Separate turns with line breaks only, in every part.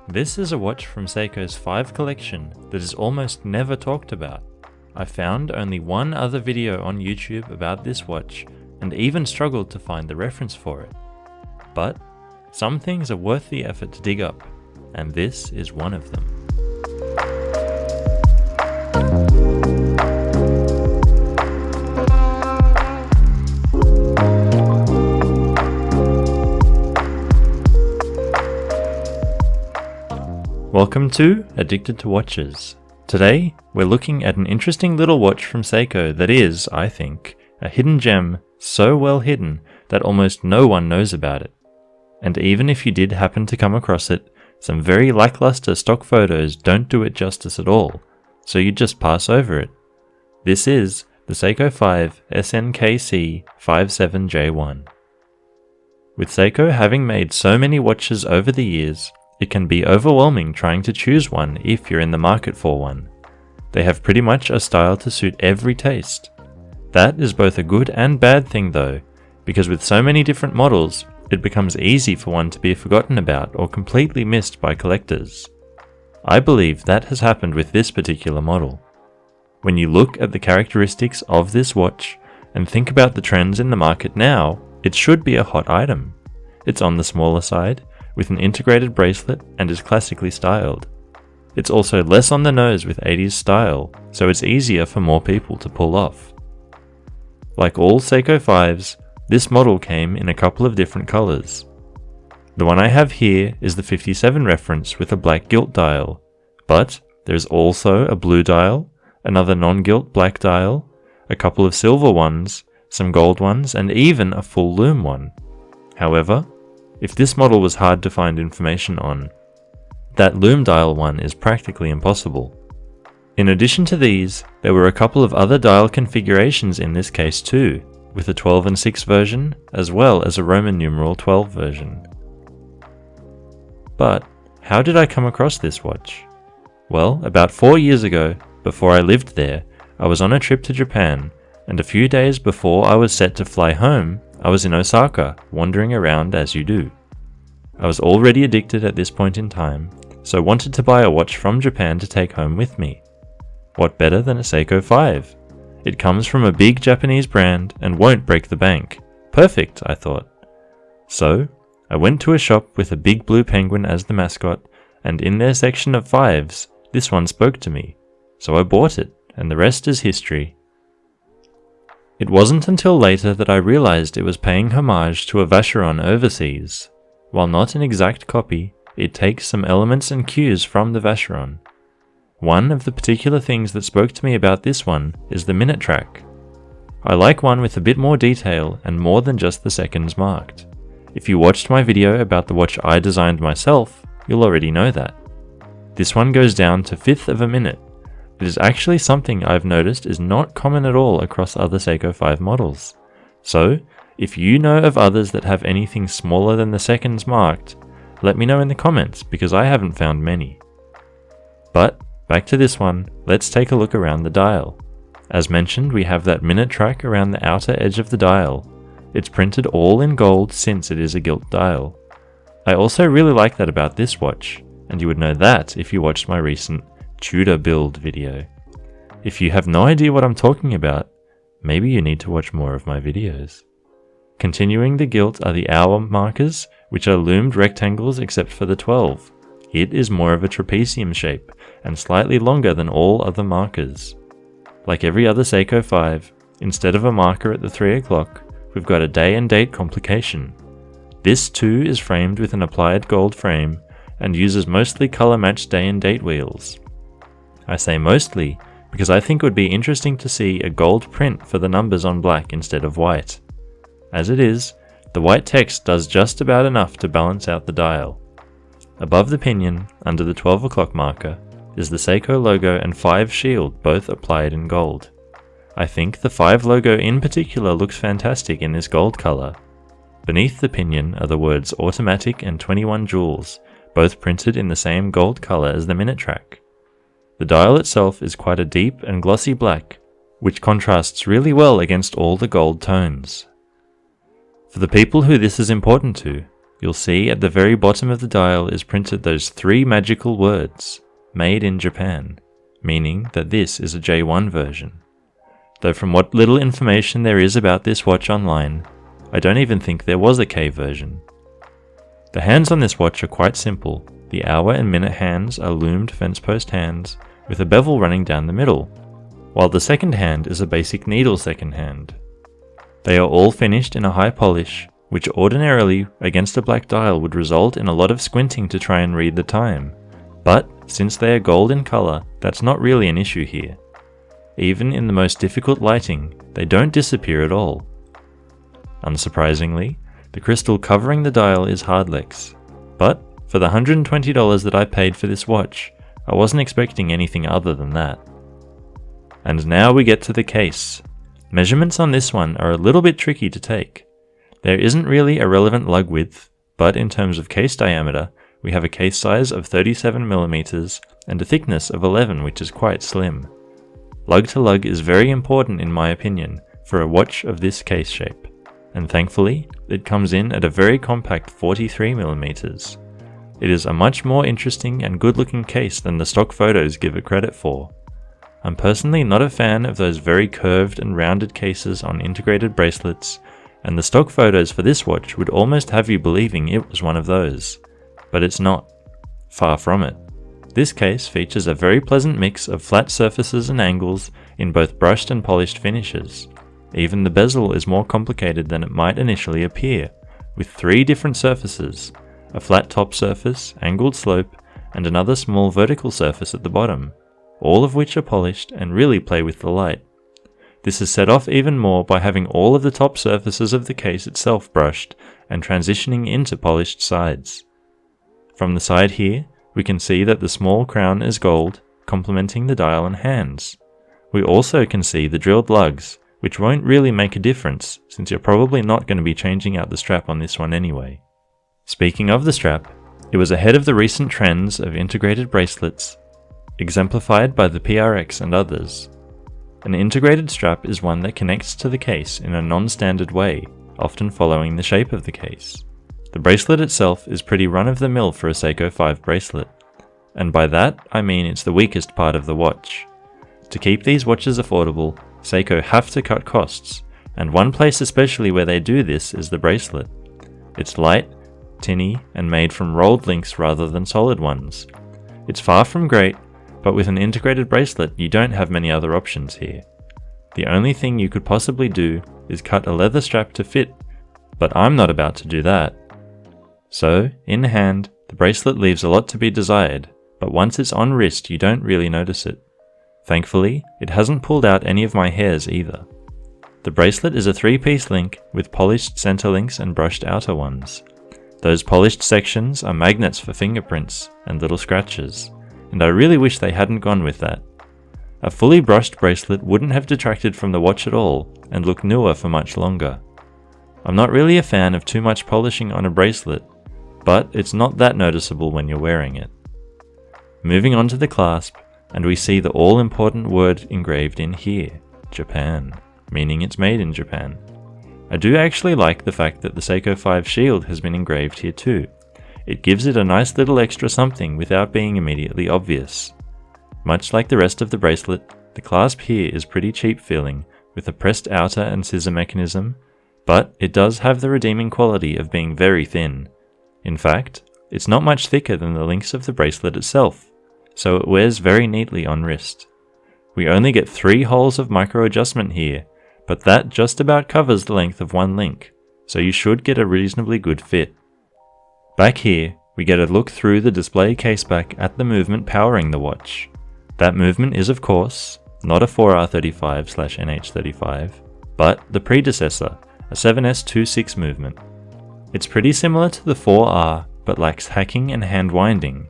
This is a watch from Seiko's 5 collection that is almost never talked about. I found only one other video on YouTube about this watch and even struggled to find the reference for it. But some things are worth the effort to dig up, and this is one of them. Welcome to Addicted to Watches. Today, we're looking at an interesting little watch from Seiko that is, I think, a hidden gem so well hidden that almost no one knows about it. And even if you did happen to come across it, some very lackluster stock photos don't do it justice at all, so you just pass over it. This is the Seiko 5 SNKC57J1. With Seiko having made so many watches over the years, it can be overwhelming trying to choose one if you're in the market for one. They have pretty much a style to suit every taste. That is both a good and bad thing though, because with so many different models, it becomes easy for one to be forgotten about or completely missed by collectors. I believe that has happened with this particular model. When you look at the characteristics of this watch and think about the trends in the market now, it should be a hot item. It's on the smaller side, with an integrated bracelet and is classically styled. It's also less on the nose with 80s style, so it's easier for more people to pull off. Like all Seiko 5s, this model came in a couple of different colours. The one I have here is the 57 reference with a black gilt dial, but there's also a blue dial, another non-gilt black dial, a couple of silver ones, some gold ones, and even a full lume one. However, if this model was hard to find information on, that lume dial one is practically impossible. In addition to these, there were a couple of other dial configurations in this case too, with a 12 and 6 version, as well as a Roman numeral 12 version. But how did I come across this watch? Well, about 4 years ago, before I lived there, I was on a trip to Japan, and a few days before I was set to fly home, I was in Osaka, wandering around as you do. I was already addicted at this point in time, so wanted to buy a watch from Japan to take home with me. What better than a Seiko 5? It comes from a big Japanese brand and won't break the bank. Perfect, I thought. So, I went to a shop with a big blue penguin as the mascot, and in their section of 5s, this one spoke to me. So I bought it, and the rest is history. It wasn't until later that I realized it was paying homage to a Vacheron overseas. While not an exact copy, it takes some elements and cues from the Vacheron. One of the particular things that spoke to me about this one is the minute track. I like one with a bit more detail and more than just the seconds marked. If you watched my video about the watch I designed myself, you'll already know that. This one goes down to 1/5 of a minute. It is actually something I've noticed is not common at all across other Seiko 5 models. So, if you know of others that have anything smaller than the seconds marked, let me know in the comments because I haven't found many. But, back to this one, let's take a look around the dial. As mentioned, we have that minute track around the outer edge of the dial. It's printed all in gold since it is a gilt dial. I also really like that about this watch, and you would know that if you watched my recent Tudor build video. If you have no idea what I'm talking about, maybe you need to watch more of my videos. Continuing the gilt are the hour markers, which are loomed rectangles except for the 12. It is more of a trapezium shape, and slightly longer than all other markers. Like every other Seiko 5, instead of a marker at the 3 o'clock, we've got a day and date complication. This too is framed with an applied gold frame, and uses mostly color-matched day and date wheels. I say mostly because I think it would be interesting to see a gold print for the numbers on black instead of white. As it is, the white text does just about enough to balance out the dial. Above the pinion, under the 12 o'clock marker, is the Seiko logo and 5 shield, both applied in gold. I think the 5 logo in particular looks fantastic in this gold color. Beneath the pinion are the words automatic and 21 joules, both printed in the same gold color as the minute track. The dial itself is quite a deep and glossy black, which contrasts really well against all the gold tones. For the people who this is important to, you'll see at the very bottom of the dial is printed those 3 magical words, made in Japan, meaning that this is a J1 version. Though from what little information there is about this watch online, I don't even think there was a K version. The hands on this watch are quite simple. The hour and minute hands are loomed fence post hands with a bevel running down the middle, while the second hand is a basic needle second hand. They are all finished in a high polish, which ordinarily against a black dial would result in a lot of squinting to try and read the time, but since they are gold in colour, that's not really an issue here. Even in the most difficult lighting, they don't disappear at all. Unsurprisingly, the crystal covering the dial is Hardlex, but for the $120 that I paid for this watch, I wasn't expecting anything other than that. And now we get to the case. Measurements on this one are a little bit tricky to take. There isn't really a relevant lug width, but in terms of case diameter, we have a case size of 37mm and a thickness of 11, which is quite slim. Lug to lug is very important in my opinion for a watch of this case shape, and thankfully it comes in at a very compact 43mm. It is a much more interesting and good looking case than the stock photos give it credit for. I'm personally not a fan of those very curved and rounded cases on integrated bracelets, and the stock photos for this watch would almost have you believing it was one of those. But it's not. Far from it. This case features a very pleasant mix of flat surfaces and angles in both brushed and polished finishes. Even the bezel is more complicated than it might initially appear, with 3 different surfaces, a flat top surface, angled slope, and another small vertical surface at the bottom, all of which are polished and really play with the light. This is set off even more by having all of the top surfaces of the case itself brushed and transitioning into polished sides. From the side here, we can see that the small crown is gold, complementing the dial and hands. We also can see the drilled lugs, which won't really make a difference since you're probably not going to be changing out the strap on this one anyway. Speaking of the strap, it was ahead of the recent trends of integrated bracelets, exemplified by the PRX and others. An integrated strap is one that connects to the case in a non-standard way, often following the shape of the case. The bracelet itself is pretty run-of-the-mill for a Seiko 5 bracelet, and by that I mean it's the weakest part of the watch. To keep these watches affordable, Seiko have to cut costs, and one place especially where they do this is the bracelet. It's light, tinny, and made from rolled links rather than solid ones. It's far from great, but with an integrated bracelet you don't have many other options here. The only thing you could possibly do is cut a leather strap to fit, but I'm not about to do that. So, in hand, the bracelet leaves a lot to be desired, but once it's on wrist you don't really notice it. Thankfully, it hasn't pulled out any of my hairs either. The bracelet is a 3-piece link with polished center links and brushed outer ones. Those polished sections are magnets for fingerprints and little scratches, and I really wish they hadn't gone with that. A fully brushed bracelet wouldn't have detracted from the watch at all and look newer for much longer. I'm not really a fan of too much polishing on a bracelet, but it's not that noticeable when you're wearing it. Moving on to the clasp, and we see the all-important word engraved in here, Japan, meaning it's made in Japan. I do actually like the fact that the Seiko 5 shield has been engraved here too. It gives it a nice little extra something without being immediately obvious. Much like the rest of the bracelet, the clasp here is pretty cheap feeling, with a pressed outer and scissor mechanism, but it does have the redeeming quality of being very thin. In fact, it's not much thicker than the links of the bracelet itself, so it wears very neatly on wrist. We only get 3 holes of micro adjustment here, but that just about covers the length of one link, so you should get a reasonably good fit. Back here, we get a look through the display caseback at the movement powering the watch. That movement is of course, not a 4R35/NH35, but the predecessor, a 7S26 movement. It's pretty similar to the 4R, but lacks hacking and hand winding.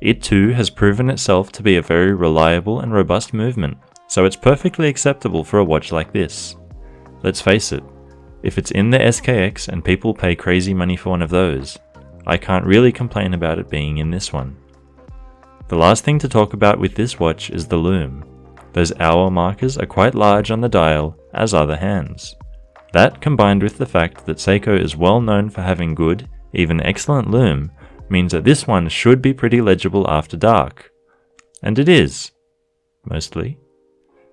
It too has proven itself to be a very reliable and robust movement, so it's perfectly acceptable for a watch like this. Let's face it, if it's in the SKX and people pay crazy money for one of those, I can't really complain about it being in this one. The last thing to talk about with this watch is the loom. Those hour markers are quite large on the dial, as are the hands. That combined with the fact that Seiko is well known for having good, even excellent lume, means that this one should be pretty legible after dark. And it is. Mostly.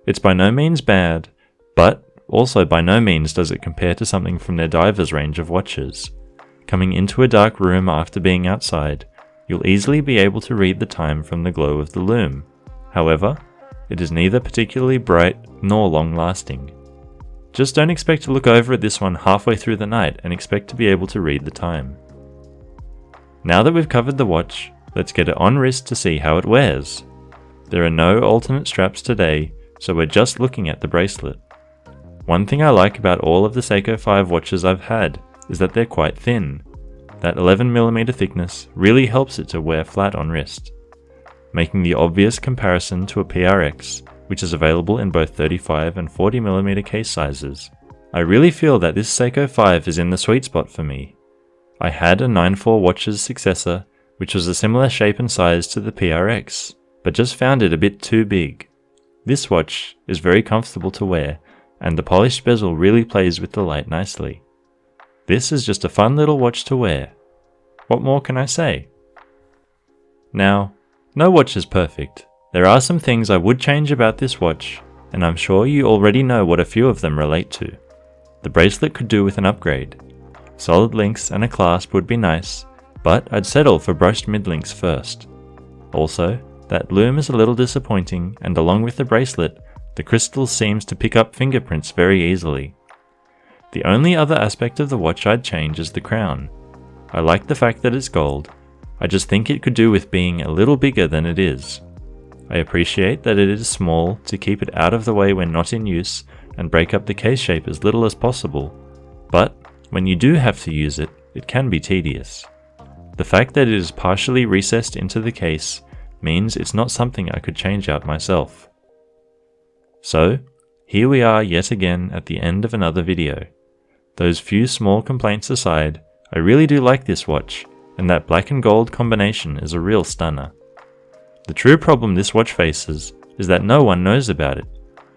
It's by no means bad, but also by no means does it compare to something from their diver's range of watches. Coming into a dark room after being outside, you'll easily be able to read the time from the glow of the lume. However, it is neither particularly bright nor long-lasting. Just don't expect to look over at this one halfway through the night and expect to be able to read the time. Now that we've covered the watch, let's get it on wrist to see how it wears. There are no alternate straps today, so we're just looking at the bracelet. One thing I like about all of the Seiko 5 watches I've had is that they're quite thin. That 11mm thickness really helps it to wear flat on wrist, making the obvious comparison to a PRX, which is available in both 35 and 40mm case sizes. I really feel that this Seiko 5 is in the sweet spot for me. I had a 9/4 watch's successor, which was a similar shape and size to the PRX, but just found it a bit too big. This watch is very comfortable to wear, and the polished bezel really plays with the light nicely. This is just a fun little watch to wear. What more can I say? Now, no watch is perfect. There are some things I would change about this watch, and I'm sure you already know what a few of them relate to. The bracelet could do with an upgrade. Solid links and a clasp would be nice, but I'd settle for brushed mid-links first. Also, that lume is a little disappointing, and along with the bracelet, the crystal seems to pick up fingerprints very easily. The only other aspect of the watch I'd change is the crown. I like the fact that it's gold. I just think it could do with being a little bigger than it is. I appreciate that it is small to keep it out of the way when not in use and break up the case shape as little as possible, but when you do have to use it, it can be tedious. The fact that it is partially recessed into the case means it's not something I could change out myself. So, here we are yet again at the end of another video. Those few small complaints aside, I really do like this watch, and that black and gold combination is a real stunner. The true problem this watch faces is that no one knows about it.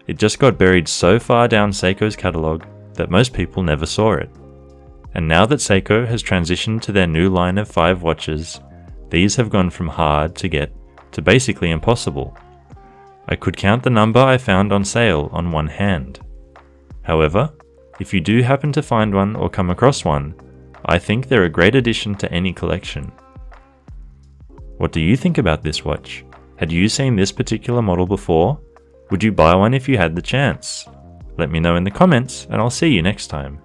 It just got buried so far down Seiko's catalogue that most people never saw it. And now that Seiko has transitioned to their new line of 5 watches, these have gone from hard to get to basically impossible. I could count the number I found on sale on one hand. However, if you do happen to find one or come across one, I think they're a great addition to any collection. What do you think about this watch? Had you seen this particular model before? Would you buy one if you had the chance? Let me know in the comments, and I'll see you next time.